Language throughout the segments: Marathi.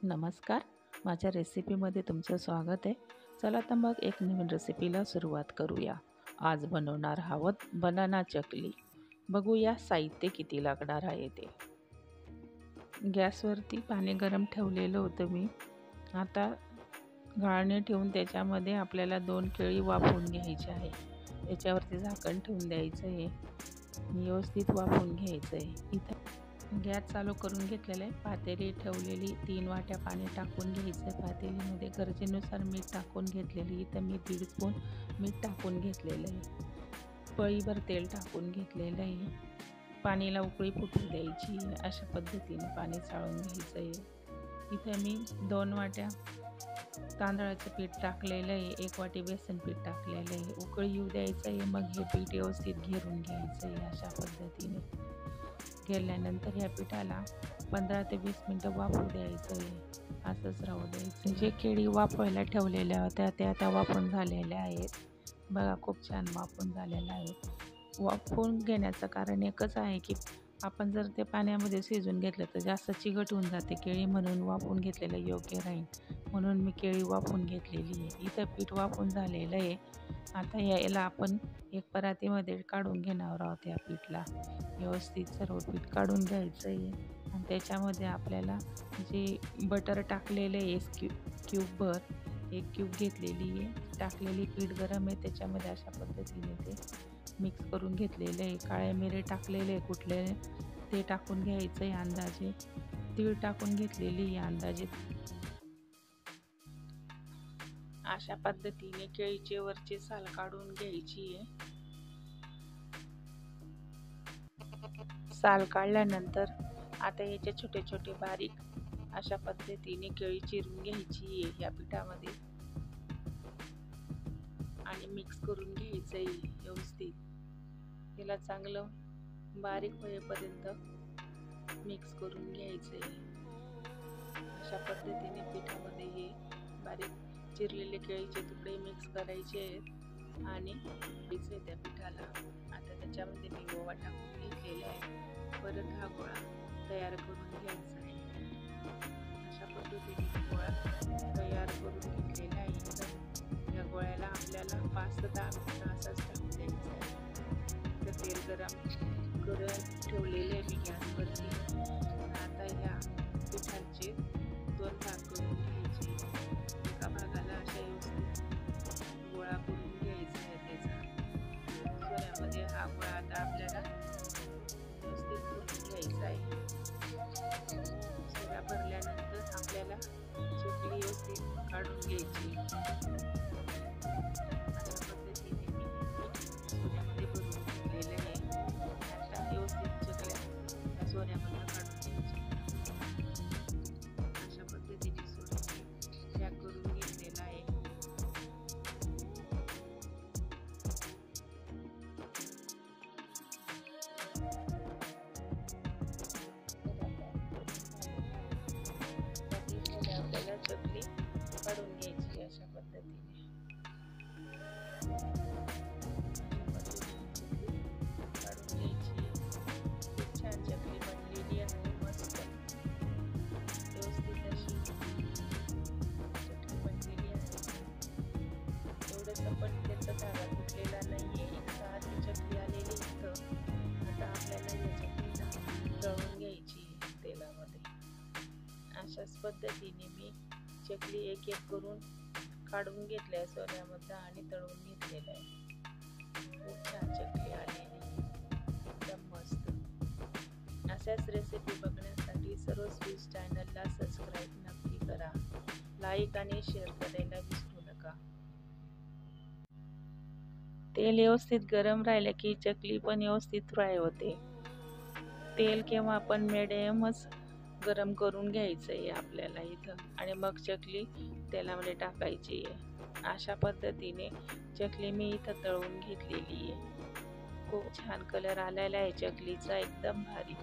नमस्कार, माझ्या रेसिपीमध्ये तुमचं स्वागत आहे. चला तर मग एक नवीन रेसिपीला सुरुवात करूया. आज बनवणार आहोत बनाना चकली. बघूया साहित्य किती लागणार आहे ते. गॅसवरती पाणी गरम ठेवलेलं होतं मी. आता गाळणी ठेवून त्याच्यामध्ये आपल्याला 2 केळी वाफवून घ्यायची आहे. त्याच्यावरती झाकण ठेवून द्यायचं आहे. व्यवस्थित वाफवून घ्यायचं आहे. इथं गॅस चालू करून घेतलेलं आहे. पातेली ठेवलेली 3 वाट्या पाणी टाकून घ्यायचं आहे. पातेलीमध्ये गरजेनुसार मीठ टाकून घेतलेली. इथं मी 1.5 स्पून मीठ टाकून घेतलेलं आहे. पळीभर तेल टाकून घेतलेलं आहे. पाणीला उकळी फुटू द्यायची. अशा पद्धतीने पाणी चाळून घ्यायचं आहे. इथं मी 2 वाट्या तांदळाचं पीठ टाकलेलं आहे. 1 वाटी बेसन पीठ टाकलेलं आहे. उकळी येऊ द्यायचं आहे. मग हे पीठ व्यवस्थित घेरून घ्यायचं आहे. अशा पद्धतीने घेतल्यानंतर या पिठाला 15 ते 20 मिनटं वाफू द्यायचं आहे. असंच राहू द्यायचं. जे केळी वाफवायला ठेवलेल्या होत्या त्या आता वाफून झालेल्या आहेत. बघा, खूप छान वाफून झालेल्या आहेत. वाफवून घेण्याचं कारण एकच आहे की आपण जर ते पाण्यामध्ये शिजवून घेतलं तर जास्त चिकट होऊन जाते केळी, म्हणून वाफवून घेतलेलं योग्य राहील. म्हणून मी केळी वाफवून घेतलेली आहे. इथं पीठ वाफवून झालेलं आहे. आता याला आपण एक परातीमध्ये काढून घेणार आहोत. या पीठला व्यवस्थित सर्व पीठ काढून घ्यायचं आहे. आणि त्याच्यामध्ये आपल्याला जे बटर टाकलेलं आहे क्यूबभर, 1 क्यूब घेतलेली आहे. टाकलेली पीठ गरम आहे, त्याच्यामध्ये अशा पद्धतीने ते मिक्स करून घेतलेलं आहे. काळे मिरे टाकलेले आहे कुठले ते टाकून घ्यायचं आहे अंदाजे. तीळ टाकून घेतलेली आहे अंदाजे. अशा पद्धतीने केळीचे वरचे साल काढून घ्यायची आहे. साल काढल्यानंतर आता याचे छोटे छोटे बारीक अशा पद्धतीने केळी चिरून घ्यायची आहे या पिठामध्ये आणि मिक्स करून घ्यायचं आहे व्यवस्थित. याला चांगलं बारीक होईपर्यंत मिक्स करून घ्यायचं आहे. अशा पद्धतीने पिठामध्ये हे बारीक चिरलेले केळीचे तुकडे मिक्स करायचे आहेत आणि त्या पिठाला आता त्याच्यामध्ये मी ओवा टाकून घेतलेला आहे. परत हा गोळा तयार करून घ्यायचा आहे. अशा पद्धतीने गोळा तयार करून घेतलेला आहे. या गोळ्याला आपल्याला 5 ते 10 मिनिटं असाच टाकून द्यायचं आहे. तर तेल गरम करून ठेवलेले आहे मी गॅसवरती. आता या पिठाचे 2 भाग करून घ्यायचे. एका भागाला अशा व्यवस्थित गोळा करून घ्यायचा आहे त्याचा. सोऱ्यामध्ये हा गोळा आता आपल्याला व्यवस्थित भरून घ्यायचा आहे. सोऱ्या भरल्यानंतर आपल्याला चकली व्यवस्थित काढून घ्यायची. अशा पद्धतीने मी सोऱ्यामध्ये भरून घेतलेलं आहे. आता व्यवस्थित चकल्या त्या सोऱ्यामधून काढून घ्यायची. अशा पद्धतीने सोऱ्या पॅक करून घेतलेला आहे. आपल्याला चकली काढून घ्यायची अशा पद्धतीने. काढून घ्यायची. खूप छान चकली बनलेली आहे. मस्त व्यवस्थित अशी चकली बनलेली आहे. एवढंसं पण त्याचा धागा तुटलेला नाहीये. इतकी चकली आलेली इथं. आता आपल्याला या चकलीला तळून घ्यायची तेलामध्ये. अशाच पद्धतीने मी चकली एक एक करून काढून घेतल्या सोऱ्यामध्ये आणि तळून घेतलेलं आहे. खूप छान चकली आलेली, एकदम मस्त. अशाच रेसिपी बघण्यासाठी सर्व स्वीट चॅनलला सबस्क्राईब नक्की करा. लाईक आणि शेअर करायला विसरू नका. तेल व्यवस्थित गरम राहिलं की चकली पण व्यवस्थित फ्राय होते. तेल केव्हा आपण मिडियमच गरम करून घ्यायचं आहे आपल्याला इथं आणि मग चकली तेलामध्ये टाकायची आहे. अशा पद्धतीने चकली मी इथं तळून घेतलेली आहे. खूप छान कलर आलेला आहे चकलीचा, एकदम भारी.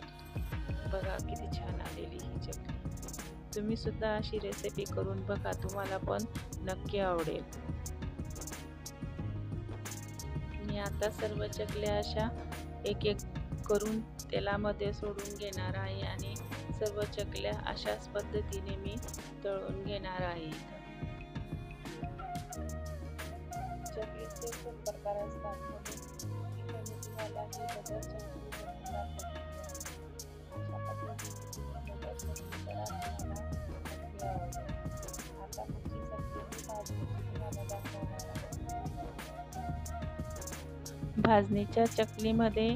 बघा किती छान आलेली ही चकली. तुम्ही सुद्धा अशी रेसिपी करून बघा, तुम्हाला पण नक्की आवडेल. मी आता सर्व चकल्या अशा एक एक करून तेलामध्ये सोडून घेणार आहे आणि सर्व चकल्या अशाच पद्धतीने मी तळून घेणार आहे. चकलीचे खूप प्रकार असतात म्हणून इथे मी तुम्हाला ही बटर चकली बनवून दाखवते. अशा पद्धतीने बटर चकली करा, तुम्हाला नक्की आवडेल. आता पुढची चकली मी भाजणीची तुम्हाला दाखवणार आहे. भाजणीच्या चकलीमध्ये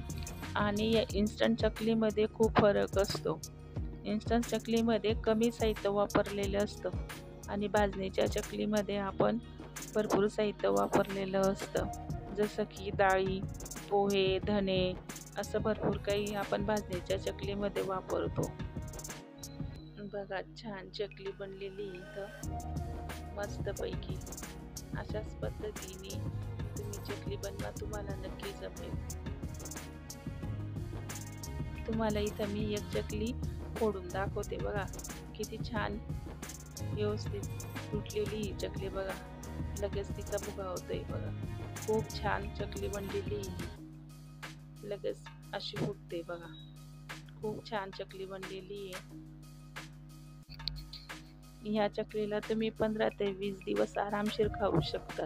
आणि या इन्स्टंट चकलीमध्ये खूप फरक असतो. इन्स्टंट चकलीमध्ये कमी साहित्य वापरलेलं असतं आणि भाजणीच्या चकलीमध्ये आपण भरपूर साहित्य वापरलेलं असतं, जसं की डाळी, पोहे, धने असं भरपूर काही आपण भाजणीच्या चकलीमध्ये वापरतो. बघा, छान चकली बनलेली इथं मस्तपैकी. अशाच पद्धतीने तुम्ही चकली बनवा, तुम्हाला नक्की जमेल. तुम्हाला इथं मी एक चकली फोडून दाखवते. बघा किती छान व्यवस्थित तुटलेली ही चकली. बघा लगेच तिचा भुगा होतोय. बघा खूप छान चकली बनलेली ही, लगेच अशी फुटते. बघा खूप छान चकली बनलेली आहे. ह्या चकलीला तुम्ही 15 ते 20 दिवस आरामशीर खाऊ शकता.